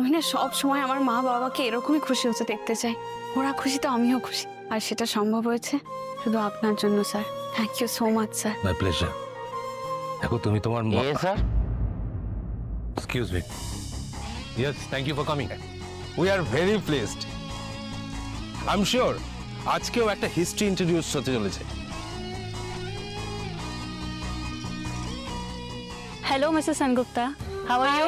আমি না সব সময় আমার মা বাবাকে এরকমই খুশি হতে দেখতে চাই। ওরা খুশি তো আমিও খুশি, আর সেটা সম্ভব হয়েছে শুধু আপনার জন্য sir. Thank you so much sir. My pleasure. দেখো তুমি তোমার sir, excuse me. Yes, thank you for coming. We are very pleased. I am sure আজকেও একটা হিস্ট্রি ইন্ট্রোডিউস হতে চলেছে। Hello Mrs Sengupta, how are you?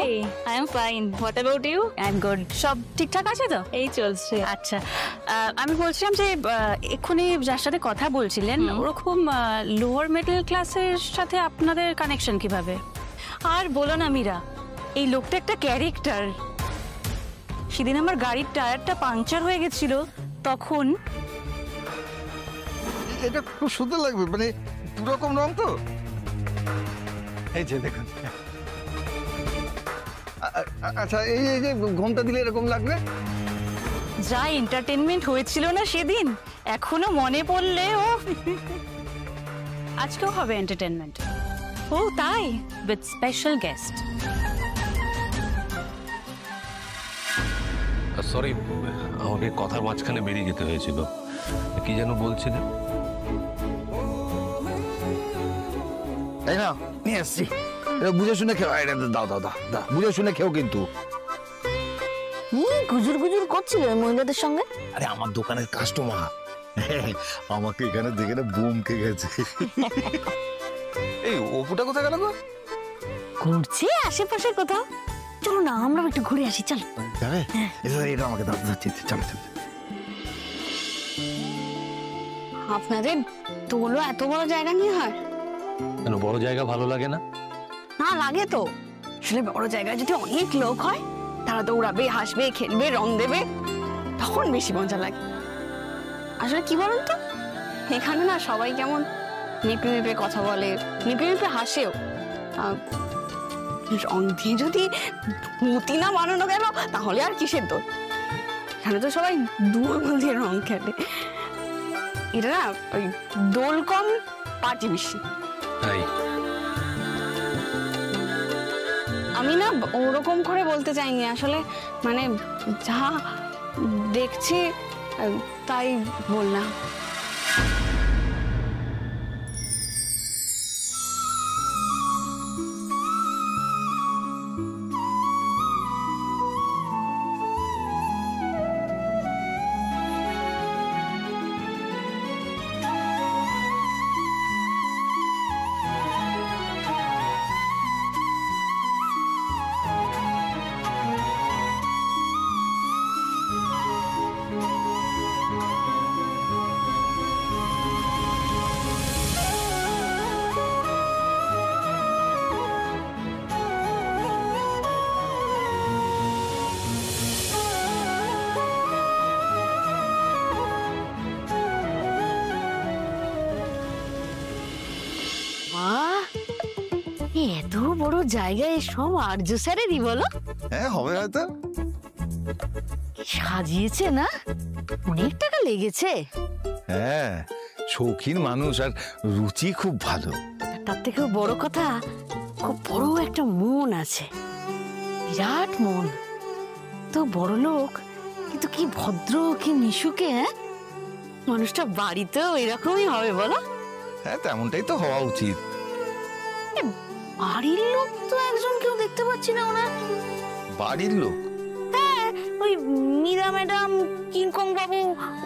I am fine. What about you? I am good. সব ঠিকঠাক আছে তো? এই চলছে। আচ্ছা, আমি বলছিলাম যে এক্ষুনি যার সাথে কথা বলছিলেন ওরকম লোয়ার মিডল ক্লাসের সাথে আপনাদের কানেকশন কিভাবে? আর বলো না মীরা, এই লোকটা একটা ক্যারেক্টার। সেদিন আমার গাড়ির টায়ারটা পাংচার হয়ে গেছিল, তখন এটা খুব সুন্দর লাগবে, মানে দুরকম রং তো। এই যে দেখুন। আচ্ছা, এই যে ঘোমটা দিলে এরকম লাগবে। যা এন্টারটেনমেন্ট হয়েছিল না সেদিন, এখনো মনে পড়লে ও। আজকেও হবে এন্টারটেনমেন্ট। ও তাই? With special guest. সরি, আমাকে কথার মাঝখানে বেরিয়ে যেতে হয়েছিল। কি যেন বলছিলেন? তাই না, নিয়ে আসছি। এটা বুঝে শুনে খেও। এটা দাও দাও দাও দাও, বুঝে শুনে খেও কিন্তু। গুজুর গুজুর করছিল মহিলাদের সঙ্গে। আরে আমার দোকানের কাস্টমার আমাকে এখানে দেখে না বুমকে গেছে। এই অপুটা কোথায় গেল গো? ঘুরছে আশেপাশে কোথাও। চলো না আমরা একটু ঘুরে আসি, চলো। যাবে? এটা আমাকে দাও, চলো চলো। আপনাদের দোলও এত বড় জায়গা নিয়ে হয়? কেন, বড় জায়গা ভালো লাগে না? না লাগে তো। আসলে বড় জায়গায় যদি অনেক লোক হয়, তারা দৌড়াবে, হাসবে, খেলবে, রং দেবে, তখন বেশি মজা লাগে। আসলে কি বলুন তো, এখানে না সবাই কেমন নিপে নিপে কথা বলে, নিপে নিপে হাসেও। রং দিয়ে যদি মতি না বানানো গেল, তাহলে আর কিসের দোল? এখানে তো সবাই দুর্বল দিয়ে রং খেলে। এটা না ওই দোল কম, পার্টি বেশি। তাই আমি না ওরকম করে বলতে চাইনি, আসলে মানে যা দেখছি তাই বললাম। এত বড় জায়গায় সব আর্য স্যারেরই বলো? হ্যাঁ, হবে হয়তো। সাজিয়েছে না, অনেক টাকা লেগেছে। হ্যাঁ, শৌখিন মানুষ আর রুচি খুব ভালো। তার থেকেও বড় কথা, খুব বড় একটা মন আছে, বিরাট মন। তো বড় লোক, কিন্তু কি ভদ্র, কি মিশুকে। মানুষটা বাড়িতেও এরকমই হবে বলো? হ্যাঁ, তেমনটাই তো হওয়া উচিত। বাড়ির লোক তো একজন কেউ দেখতে পাচ্ছি না ওনার। বাড়ির লোক? হ্যাঁ, ওই মীরা ম্যাডাম, কিংকং বাবু,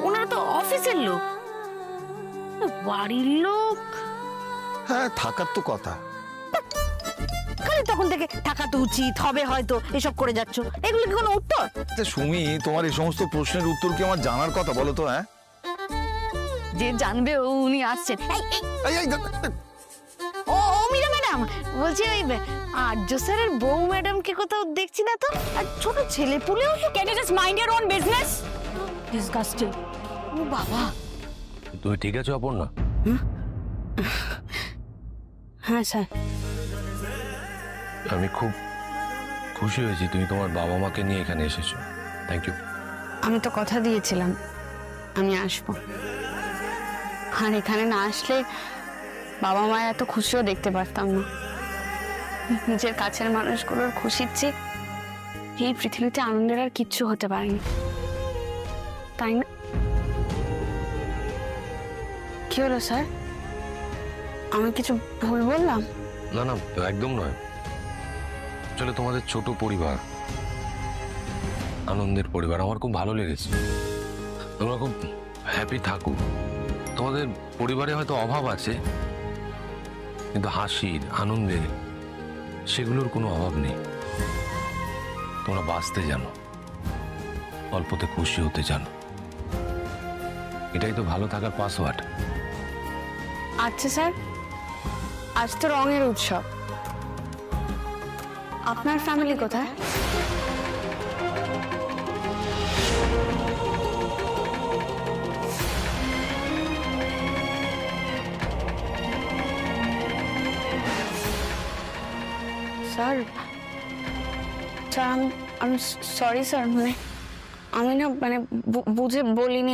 ওনারা তো অফিসের লোক। বাড়ির লোক? হ্যাঁ, থাকার তো কথা। খালি তখন থেকে থাকা তো উচিত হবে হয়তো এসব করে যাচ্ছ, এগুলো কি কোনো উত্তর? সুমি, তোমার এই সমস্ত প্রশ্নের উত্তর কি আমার জানার কথা বলো তো? হ্যাঁ, যে জানবে উনি আসছেন। ও মীরা ম্যাডাম, বলছি ওই আর্য স্যারের বউ ম্যাডামকে কোথাও দেখছি না তো। আর ছোট ছেলে পুলেও। Can you just mind your own business? Disgusting. ও বাবা। তুমি ঠিক আছো অপর্ণা? হ্যাঁ স্যার। আমি খুব খুশি হয়েছি তুমি তোমার বাবা মাকে নিয়ে এখানে এসেছো। Thank you. আমি তো কথা দিয়েছিলাম আমি আসবো, আর এখানে না আসলে বাবা মা এত খুশিও দেখতে পারতাম না। নিজের কাছের মানুষগুলোর খুশির চেয়ে এই পৃথিবীতে আনন্দের আর কিচ্ছু হতে পারেনি, তাই না? কি হলো স্যার, আমি কিছু ভুল বললাম? না না, একদম নয়। চলে তোমাদের ছোট পরিবার, আনন্দের পরিবার, আমার খুব ভালো লেগেছে। তোমরা খুব হ্যাপি থাকো। তোমাদের পরিবারে হয়তো অভাব আছে, কিন্তু হাসির, আনন্দের, সেগুলোর কোনো অভাব নেই। তোমরা বাঁচতে জানো, অল্পতে খুশি হতে জানো, এটাই তো ভালো থাকার পাসওয়ার্ড। আচ্ছা স্যার, আজ তো রঙের উৎসব, আপনার ফ্যামিলি কোথায়? স্যার, আমি সরি স্যার, মানে আমি না মানে বুঝে বলিনি,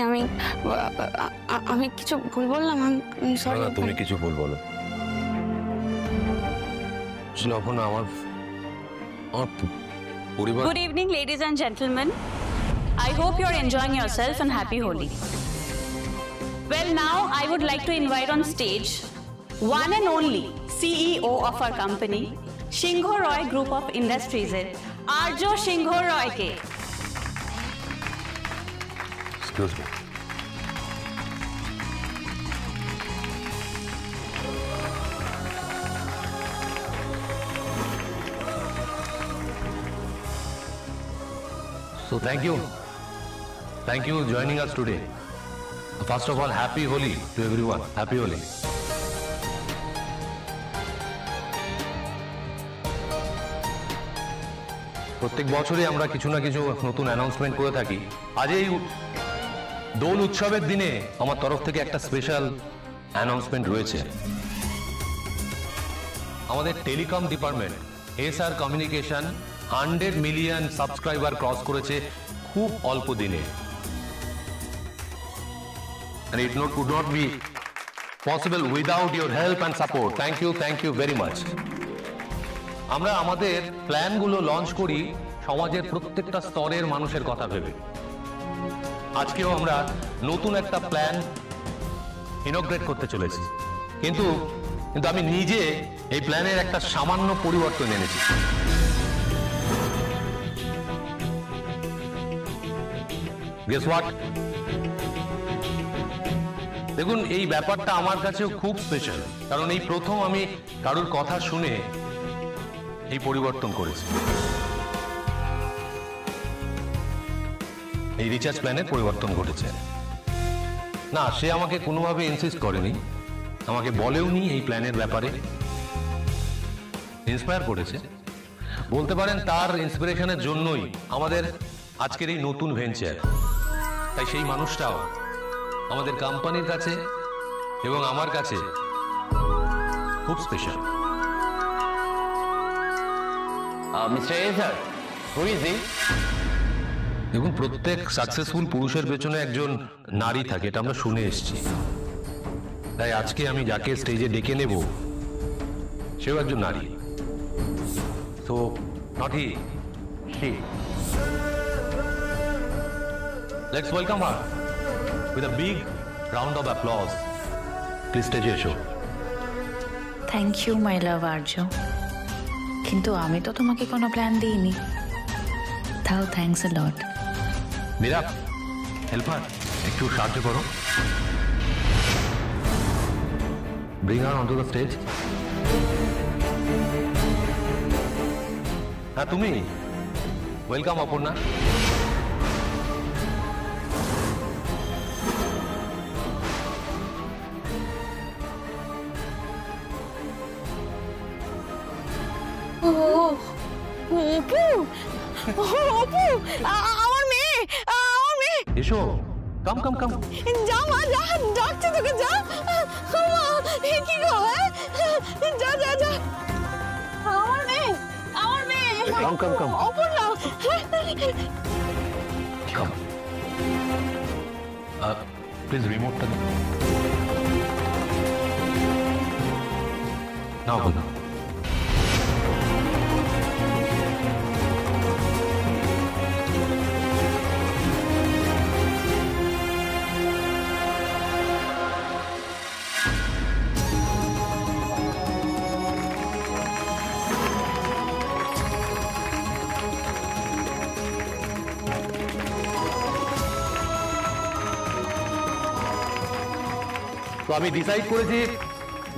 আমি কিছু ভুল বললাম, আমি সরি। তুমি কিছু ভুল বলো। আমার পরিবার। Good evening, ladies and gentlemen. I hope you're enjoying yourself and happy Holi. Well, now I would like to invite on stage one and only CEO of our company, Shingho Roy Group of Industries, Arjo Shingho Roy ke. Excuse me. So thank you joining us today. First of all, happy Holi to everyone. Happy Holi. প্রত্যেক বছরই আমরা কিছু না কিছু নতুন announcement করে থাকি। আজ এই দোল উৎসবের দিনে আমার তরফ থেকে একটা স্পেশাল অ্যানাউন্সমেন্ট রয়েছে। আমাদের telecom department SR communication 100 million subscriber cross করেছে খুব অল্প দিনে। And it could not be possible without your help and support. Thank you very much. আমরা আমাদের প্ল্যানগুলো লঞ্চ করি সমাজের প্রত্যেকটা স্তরের মানুষের কথা ভেবে। আজকেও আমরা নতুন একটা প্ল্যান ইনগ্রেট করতে চলেছি, কিন্তু আমি নিজে এই প্ল্যানের একটা সামান্য পরিবর্তন এনেছি। Guess what? দেখুন, এই ব্যাপারটা আমার কাছেও খুব স্পেশাল, কারণ এই প্রথম আমি কারোর কথা শুনে এই পরিবর্তন করেছি। এই রিচার্জ প্ল্যানের পরিবর্তন ঘটেছে। না, সে আমাকে কোনোভাবে ইনসিস্ট করেনি, আমাকে বলেওনি এই প্ল্যানের ব্যাপারে, ইন্সপায়ার করেছে। বলতে পারেন তার ইন্সপিরেশনের জন্যই আমাদের আজকের এই নতুন ভেঞ্চার। তাই সেই মানুষটাও আমাদের কোম্পানির কাছে এবং আমার কাছে খুব special. Mister A sir, who is he? দেখুন, প্রত্যেক সাকসেসফুল পুরুষের পেছনে একজন নারী থাকে, এটা আমরা শুনে এসেছি। তাই আজকে আমি যাকে স্টেজে ডেকে নেব সেও একজন নারী। So not he, she. Let's welcome her with a big round of applause. Please স্টেজে এসো। থ্যাংক ইউ মাই লাভ আর্য, কিন্তু আমি তো তোমাকে কোনো প্ল্যান দিইনি। তাও thanks a lot. Meera, helper, একটু সাহায্য করো। Bring her onto the stage. হ্যাঁ, তুমি। ওয়েলকাম অপর্ণা। আমার মেয়ে, এসো, কাম কাম কাম। যা মা, যা, ডাকছে তোকে, যা। কি গো, যা যা যা। আমার মেয়ে, কাম কাম কাম অপর্ণা। কাম। প্লিজ রিমোটটা দাও। নাও বলো। আমি ডিসাইড করেছি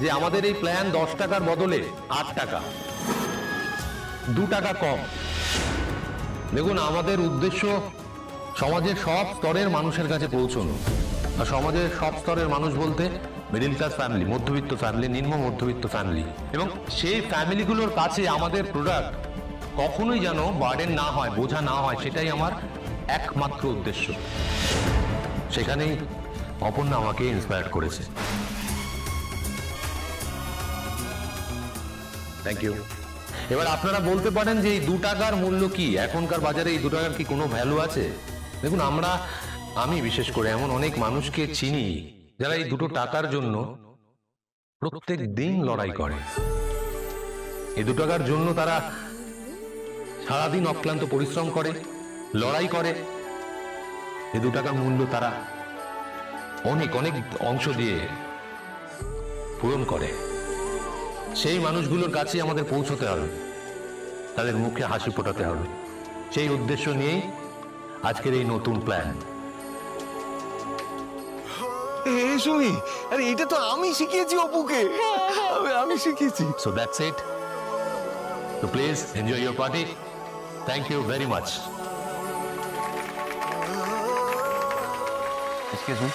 যে আমাদের এই প্ল্যান 10 টাকার বদলে 8 টাকা, 2 টাকা কম। দেখুন, আমাদের উদ্দেশ্য সমাজের সব স্তরের মানুষের কাছে পৌঁছানো। আর সমাজের সব স্তরের মানুষ বলতে মিডিল ক্লাস ফ্যামিলি, মধ্যবিত্ত ফ্যামিলি, নিম্ন মধ্যবিত্ত ফ্যামিলি, এবং সেই ফ্যামিলিগুলোর কাছে আমাদের প্রোডাক্ট কখনোই যেন বার্ডেন না হয়, বোঝা না হয়, সেটাই আমার একমাত্র উদ্দেশ্য। সেখানেই অপর্ণা আমাকে ইন্সপায়ার করেছে। Thank you. এবার আপনারা বলতে পারেন যে এই 2 টাকার মূল্য কি? এখনকার বাজারে এই 2 টাকার কি কোনো ভ্যালু আছে? দেখুন, আমি বিশেষ করে এমন অনেক মানুষকে চিনি যারা এই 2 টাকার জন্য প্রত্যেক দিন লড়াই করে। এই 2 টাকার জন্য তারা সারাদিন অক্লান্ত পরিশ্রম করে, লড়াই করে। এই 2 টাকার মূল্য তারা অনেক অনেক অংশ দিয়ে পূরণ করে। সেই মানুষগুলোর কাছে আমাদের পৌঁছতে হবে, তাদের মুখে হাসি ফোটাতে হবে। সেই উদ্দেশ্য নিয়েই আজকের এই নতুন প্ল্যান। শুনি, আরে এটা তো আমি শিখিয়েছি অপুকে, আমি শিখিয়েছি। So that's it. So please enjoy your party. Thank you very much. Excuse me,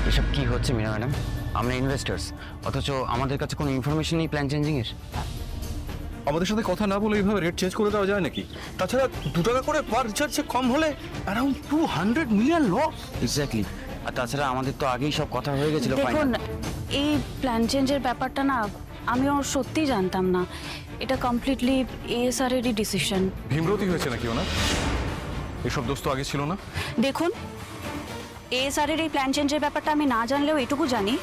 এসব কি হচ্ছে মীরা ম্যাডাম? আমরা ইনভেস্টার্স, অথচ আমাদের কাছে কোনো ইনফরমেশন নেই প্ল্যান চেঞ্জিং এর। আমাদের সাথে কথা না বলে এইভাবে রেট চেঞ্জ করে দেওয়া যায় নাকি? তাছাড়া 2 টাকা করে পার রিচার্জে কম হলে অ্যারাউন্ড 200 মিলিয়ন লস। এক্স্যাক্টলি। আর তাছাড়া আমাদের তো আগেই সব কথা হয়ে গেছিল। দেখুন, এই প্ল্যান চেঞ্জের ব্যাপারটা না আমিও সত্যিই জানতাম না। এটা কমপ্লিটলি এএসআর এরই ডিসিশন। ভীমরতি হয়েছে নাকি ওনা? এসব দোষ তো আগে ছিল না। দেখুন, এএসআর এর এই প্ল্যান চেঞ্জের ব্যাপারটা আমি না জানলেও এটুকু জানি,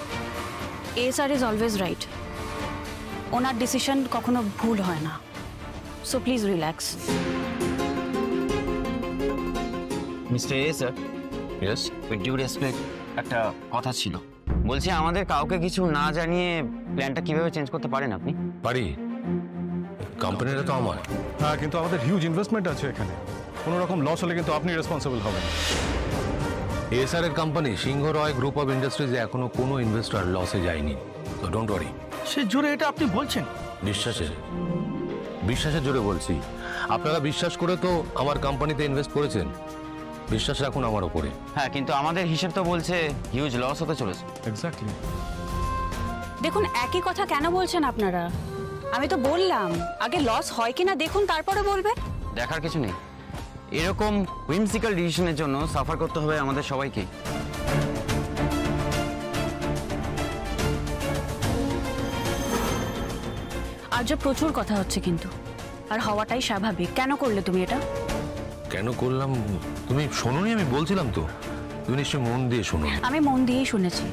এএসআর ইজ অলওয়েজ রাইট। ওনার ডিসিশন কখনো ভুল হয় না। So please relax. Mr A sir, Yes. With due respect, একটা কথা ছিল। বলছি, আমাদের কাউকে কিছু না জানিয়ে প্ল্যানটা কিভাবে চেঞ্জ করতে পারেন আপনি? পারি। কোম্পানিটা তো আমার। হ্যাঁ, কিন্তু আমাদের হিউজ ইনভেস্টমেন্ট আছে এখানে। কোনো রকম লস হলে কিন্তু আপনি রেসপন্সিবল হবেন। এসআর এর company Singh Roy group of ইন্ডাস্ট্রিজে এখনো কোনো ইনভেস্টর লসে যায়নি। তো ডোন্ট ওয়ারি। সে জোরে এটা আপনি বলছেন? বিশ্বাসের জোরে বলছি। আপনারা বিশ্বাস করে তো আমার কোম্পানিতে ইনভেস্ট করেছেন, বিশ্বাস রাখুন আমার উপরে। হ্যাঁ, কিন্তু আমাদের হিসেব তো বলছে হিউজ লস হতে চলেছে। এক্স্যাক্টলি। দেখুন, একই কথা কেন বলছেন আপনারা? আমি তো বললাম আগে লস হয় কিনা দেখুন, তারপরে বলবেন। দেখার কিছু নেই, এরকম হুইমসিক্যাল ডিসিশনের জন্য সাফার করতে হবে আমাদের সবাইকে। আজ প্রচুর কথা হচ্ছে কিন্তু, আর হওয়াটাই স্বাভাবিক। কেন করলে তুমি এটা? কেন করলাম? তুমি শোনোনি? আমি বলছিলাম তো, তুমি নিশ্চয়ই মন দিয়ে শোনো। আমি মন দিয়েই শুনেছি,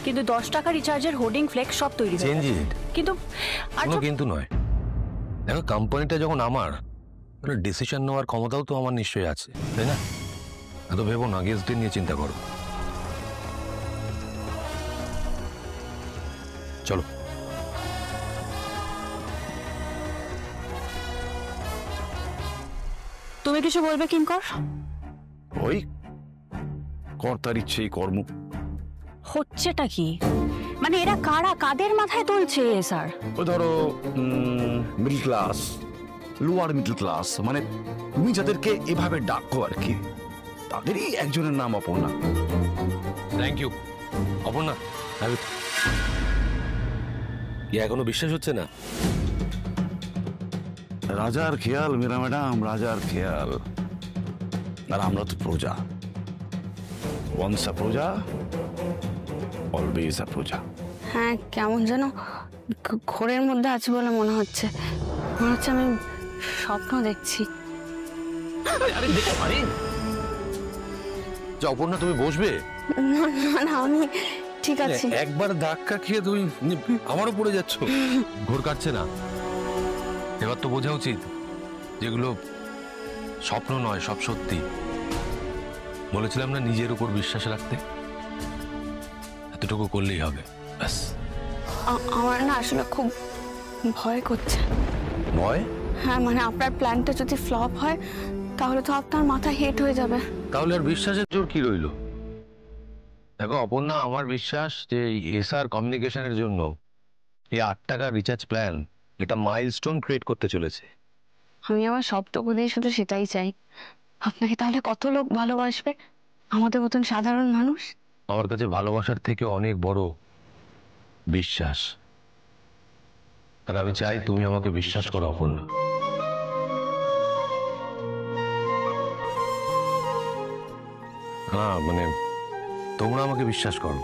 কিন্তু 10 টাকা রিচার্জের হোর্ডিং ফ্লেক্স সব তৈরি হয়ে চেঞ্জ গেছে। ইট। কিন্তু কোনো কিন্তু নয়। দেখো, কোম্পানিটা যখন আমার, ডিসিশন নেওয়ার ক্ষমতাও তো আমার নিশ্চয়ই আছে, তাই না? এত ভেবো না, গেস্টদের নিয়ে চিন্তা করো। চলো। তুমি কিছু বলবে কিঙ্কর? ওই কর্তার ইচ্ছেই কর্ম। হচ্ছেটা কি? মানে এরা কারা, কাদের মাথায় তুলছে স্যার? ও ধরো middle class, lower middle class, মানে তুমি যাদেরকে এভাবে ডাকো আর কি, তাদেরই একজনের নাম অপর্ণা। Thank you Aparna. এখনো বিশ্বাস হচ্ছে না? রাজার খেয়াল মীরা ম্যাডাম, রাজার খেয়াল। আর আমরা তো প্রজা, ওয়ান্স আ প্রজা অলওয়েজ আ প্রজা। হ্যাঁ, কেমন যেন ঘোরের মধ্যে আছে বলে মনে হচ্ছে। মনে হচ্ছে আমি স্বপ্ন দেখছি। অপর্ণা, তুমি বসবে? না না, আমি ঠিক আছে। একবার ধাক্কা খেয়ে তুমি আমারও পড়ে যাচ্ছ। ঘোর কাটছে না? এবার তো বোঝা উচিত যেগুলো স্বপ্ন নয়, সব সত্যি। বলেছিলাম না নিজের উপর বিশ্বাস রাখতে? এতটুকু করলেই হবে, ব্যাস। আমার না আসলে খুব ভয় করছে। ভয়? হ্যাঁ, মানে আপনার প্ল্যানটা যদি ফ্লপ হয় তাহলে তো আপনার মাথা হেট হয়ে যাবে। তাহলে আর বিশ্বাসের জোর কি রইল? দেখো অপর্ণা, আমার বিশ্বাস যে এসআর কমিউনিকেশনের জন্য এই 8 টাকার রিচার্জ প্ল্যান এটা মাইলস্টোন ক্রিয়েট করতে চলেছে। আমি আমার সবটুকু দিয়ে শুধু সেটাই চাই, আপনাকে তাহলে কত লোক ভালোবাসবে, আমাদের মতন সাধারণ মানুষ। আমার কাছে ভালোবাসার থেকে অনেক বড় বিশ্বাস, আর আমি চাই তুমি আমাকে বিশ্বাস করো অপর্ণা। হ্যাঁ মানে তোমরা আমাকে বিশ্বাস করো।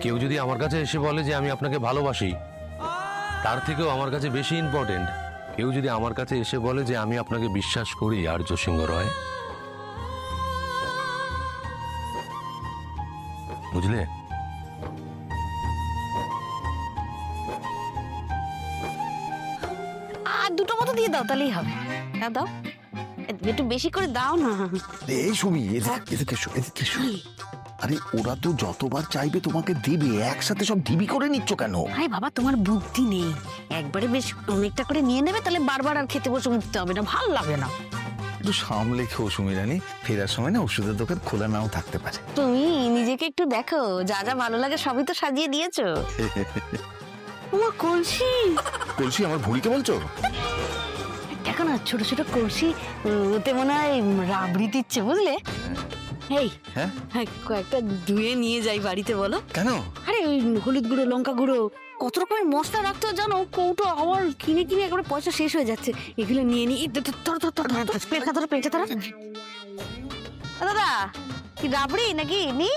কেউ যদি আমার কাছে এসে বলে যে আমি আপনাকে ভালোবাসি, তার থেকেও আমার কাছে বেশি ইম্পর্টেন্ট কেউ যদি আমার কাছে এসে বলে যে আমি আপনাকে বিশ্বাস করি আর্য সিংহ রয়। বুঝলে? আর দুটো মতো দিয়ে দাও, তাহলেই হবে। দাও, একটু বেশি করে দাও না। এই সুমি, এদিকে এসো, এদিকে এসো। আরে ওরা তো যতবার চাইবে তোমাকে দেবে, একসাথে সব ঢিবি করে নিচ্ছ কেন? আরে বাবা, তোমার বুদ্ধি নেই। একবারে বেশ অনেকটা করে নিয়ে নেবে, তাহলে বারবার আর খেতে বসে উঠতে হবে না, ভালো লাগে না। একটু সামলে খেও সুমি রানী, ফেরার সময় না ওষুধের দোকান খোলা নাও থাকতে পারে। তুমি নিজেকে একটু দেখো, যা যা ভালো লাগে সবই তো সাজিয়ে দিয়েছো। তোমার কলসি। কলসি আমার ভুঁড়িকে বলছো? দেখো না, ছোট ছোট কলসি, ওতে মনে হয় রাবড়ি দিচ্ছে, বুঝলে? এই হ্যাঁ, কয়েকটা ধুয়ে নিয়ে যাই বাড়িতে, বলো? কেন? আরে ওই হলুদ গুঁড়ো, লঙ্কা গুঁড়ো, কত রকমের মশলা রাখতে হয় জানো, কৌটো আমার কিনে কিনে একবারে পয়সা শেষ হয়ে যাচ্ছে। এগুলো নিয়ে নি। পেটটা ধরো, পেটটা ধরো। দাদা, কি রাবড়ি নাকি নি?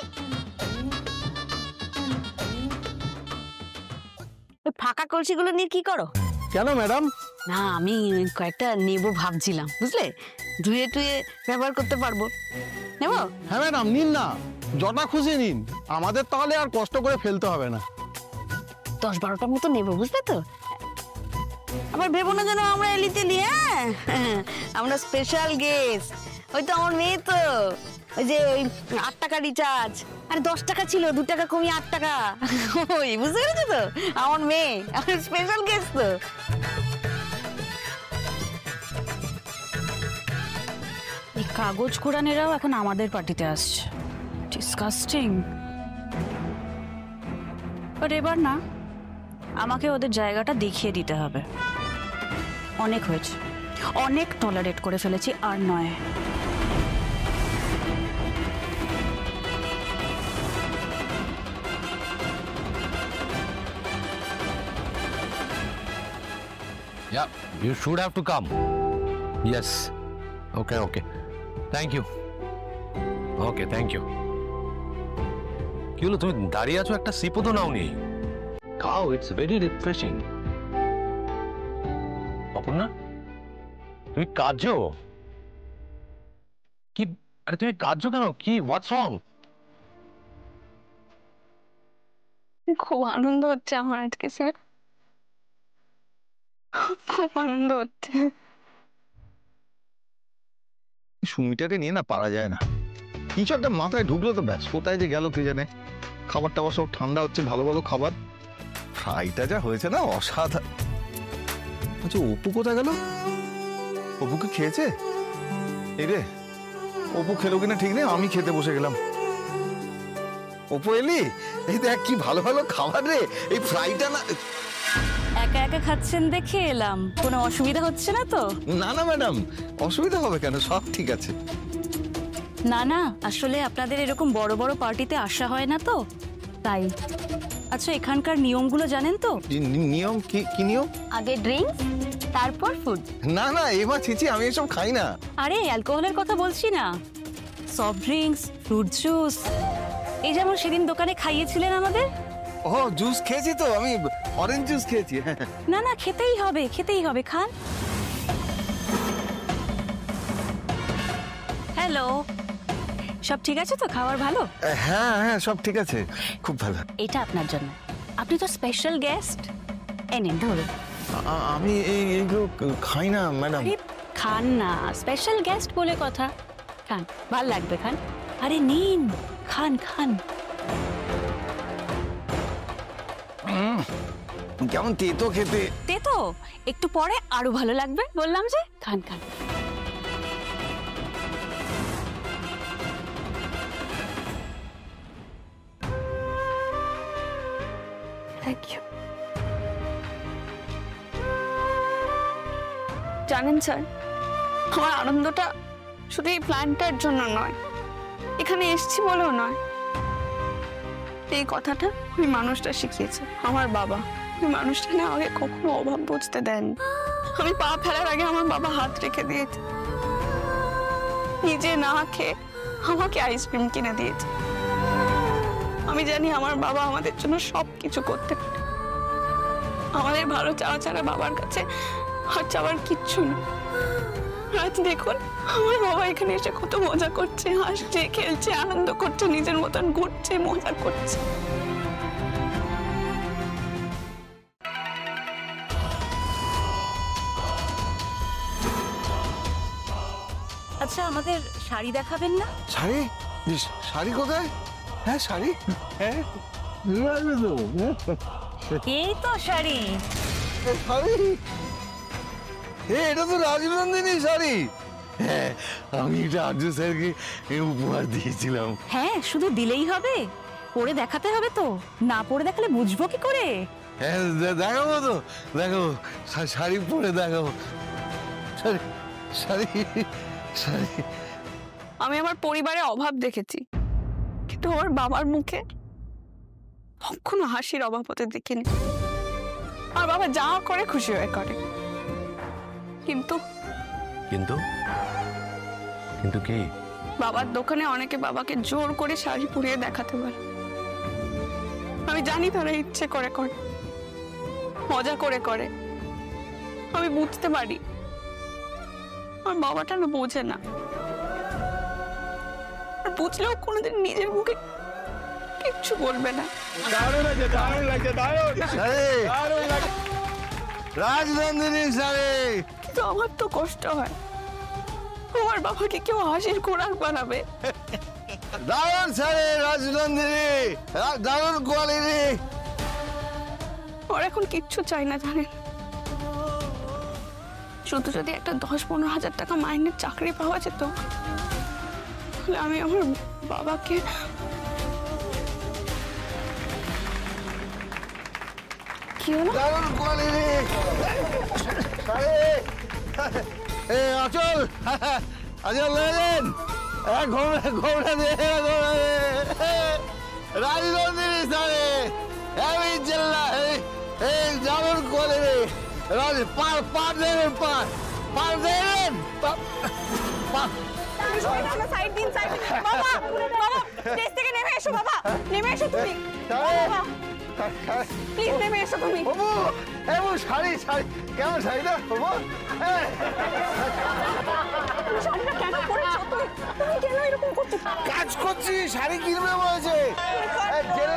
ফাঁকা কলসিগুলো নিয়ে কি করো? কেন ম্যাডাম? না, আমি কয়েকটা নেবো ভাবছিলাম, বুঝলে? ধুয়ে টুয়ে ব্যবহার করতে পারবো। নেবো? হ্যাঁ ম্যাডাম, নিন না, যটা খুশি নিন, আমাদের তাহলে আর কষ্ট করে ফেলতে হবে না। 10-12টা মতো নেবো, বুঝলে তো? আবার ভেবো না যেন আমরা এলিতে নি। হ্যাঁ, আমরা স্পেশাল গেস্ট। ওই তো আমার মেয়ে, তো ওই যে ওই 8 টাকা রিচার্জ, আরে 10 টাকা ছিল, 2 টাকা কমিয়ে 8 টাকা। ওই বুঝতে পেরেছো তো, আমার মেয়ে, আমার স্পেশাল গেস্ট তো। এই কাগজ কোড়ানেরাও এখন আমাদের পার্টিতে আসছে, ডিসকাস্টিং। বাট এবার না, আমাকে ওদের জায়গাটা দেখিয়ে দিতে হবে। অনেক হয়েছে, অনেক টলারেট করে ফেলেছি, আর নয়। Yeah, you should have to come. Yes. Okay, okay. Thank you. Okay, thank you. কি হলো, তুমি দাঁড়িয়ে আছো, একটা সিপও তো নাও নি। খাও, ইটস ভেরি রিফ্রেশিং। অপর্ণা, তুমি কাঁদছো? কি? আরে তুমি কাঁদছো কেন? কি, হোয়াটস রং? খুব আনন্দ হচ্ছে আমার আজকে স্যার, খুব আনন্দ হচ্ছে। সুমিটাকে নিয়ে না পারা যায় না, কিছু একটা মাথায় ঢুকলো তো ব্যাস, কোথায় যে গেল কে জানে। খাবার টাবার সব ঠান্ডা হচ্ছে, ভালো ভালো খাবার, ফ্রাইটা যা হয়েছে না অসাধারণ। আচ্ছা, অপু কোথায় গেল? অপুকে খেয়েছে? এই রে, অপু খেলো কিনা ঠিক নেই, আমি খেতে বসে গেলাম। অপু এলি? এই দেখ কি ভালো ভালো খাবার রে, এই ফ্রাইটা না। একা একা খাচ্ছেন দেখে এলাম, কোনো অসুবিধা হচ্ছে না তো? না না ম্যাডাম, অসুবিধা হবে কেন, সব ঠিক আছে। না না, আসলে আপনাদের এরকম বড় বড় পার্টিতে আসা হয় না তো, তাই। আচ্ছা, এখানকার নিয়মগুলো জানেন তো? নিয়ম কি? কি নিয়ম? আগে ড্রিঙ্কস, তারপর ফুড। না না, এবার ছিচি, আমি এসব খাই না। আরে অ্যালকোহলের কথা বলছি না, সফট ড্রিঙ্কস, ফ্রুট জুস, এই যেমন সেদিন দোকানে খাইয়েছিলেন আমাদের। ও, জুস খেয়েছি তো, আমি অরেঞ্জ জুস খেয়েছি। না না, খেতেই হবে, খেতেই হবে, খান। হ্যালো, সব ঠিক আছে তো? খাবার ভালো? হ্যাঁ হ্যাঁ, সব ঠিক আছে, খুব ভালো। এটা আপনার জন্য, আপনি তো স্পেশাল গেস্ট। এনেন, ধরুন। আমি এইগুলো খাই না ম্যাডাম। আরে খান না, স্পেশাল গেস্ট বলে কথা, খান, ভাল লাগবে, খান। আরে নিন, খান খান। কেমন তেতো খেতে। তেতো? একটু পরে আরো ভালো লাগবে, বললাম যে, খান খান। Thank you. জানেন স্যার, আমার আনন্দটা শুধু এই প্ল্যানটার জন্য নয়, এখানে এসছি বলেও নয়। এই কথাটা ওই মানুষটা শিখিয়েছে, আমার বাবা। ওই মানুষটা না আগে কখনো অভাব বুঝতে দেন। আমি পা ফেলার আগে আমার বাবা হাত রেখে দিয়েছে, নিজে না খেয়ে আমাকে আইসক্রিম কিনে দিয়েছে। আমি জানি আমার বাবা আমাদের জন্য সবকিছু করতে পারে। আমাদের ভালো চাওয়া ছাড়া বাবার কাছে আর চাওয়ার কিচ্ছু না। আজ দেখুন আমার বাবা এখানে এসে কত মজা করছে, হাসছে, খেলছে, আনন্দ করছে, নিজের মতন ঘুরছে, মজা করছে। আচ্ছা, আমাদের শাড়ি দেখাবেন না? শাড়ি? শাড়ি কোথায়? হ্যাঁ শাড়ি, হ্যাঁ এই তো শাড়ি। শাড়ি, এটা তো রাজনন্দিনী শাড়ি। হ্যাঁ, আমি এটা আর্য স্যারকে উপহার দিয়েছিলাম। হ্যাঁ, শুধু দিলেই হবে? পরে দেখাতে হবে তো, না পরে দেখালে বুঝবো কি করে? হ্যাঁ দেখাবো তো, দেখাবো, শাড়ি পরে দেখাবো। শাড়ি শাড়ি শাড়ি। আমি আমার পরিবারে অভাব দেখেছি, কিন্তু আমার বাবার মুখে কখনো হাসির অভাব হতে দেখিনি। আর বাবা যা করে খুশি হয়ে করে। কিন্তু কিন্তু কিন্তু কি? বাবার দোকানে অনেকে বাবাকে জোর করে শাড়ি পরিয়ে দেখাতে পারে। আমি জানি তারা ইচ্ছে করে করে, মজা করে করে। আমি বুঝতে পারি আমার বাবাটা না বোঝে না, আর বুঝলেও কোনোদিন নিজের মুখে কিচ্ছু বলবে না। রাজনন্দিনী শাড়ি। কিন্তু আমার তো কষ্ট হয়, আমার বাবাকে কেউ হাসির খোরাক বানাবে। দারুণ শাড়ি রাজনন্দিনী, দারুণ কোয়ালিটি। ওর এখন কিচ্ছু চাই না জানেন, শুধু যদি একটা 10-15 হাজার টাকা মাইনের চাকরি পাওয়া যেত, তাহলে আমি আমার বাবাকে কি হলো? দারুণ কোয়ালিটি শাড়ি। আচল আচল লেন, ঘোমরা ঘোমরা দে, ঘোমরা দে। রাজনন্দিনী শাড়ি, আমি জেলা, এই দারুণ কোয়ালিটি। রাজ পার পার দেবেন, পার পার দেবেন, সাইড দিন, সাইড দিন। বাবা, বাবা, স্টেজ থেকে নেমে এসো। বাবা, নেমে এসো তুমি। বাবা, প্লিজ নেমে এসো তুমি। বাবু, এমন শাড়ি, শাড়ি কেমন শাড়ি না বাবু? শাড়িটা কেন পরেছো তুমি? তুমি কেন এরকম করছো? কাজ করছি, শাড়ি কিনবে বলেছে। জেলে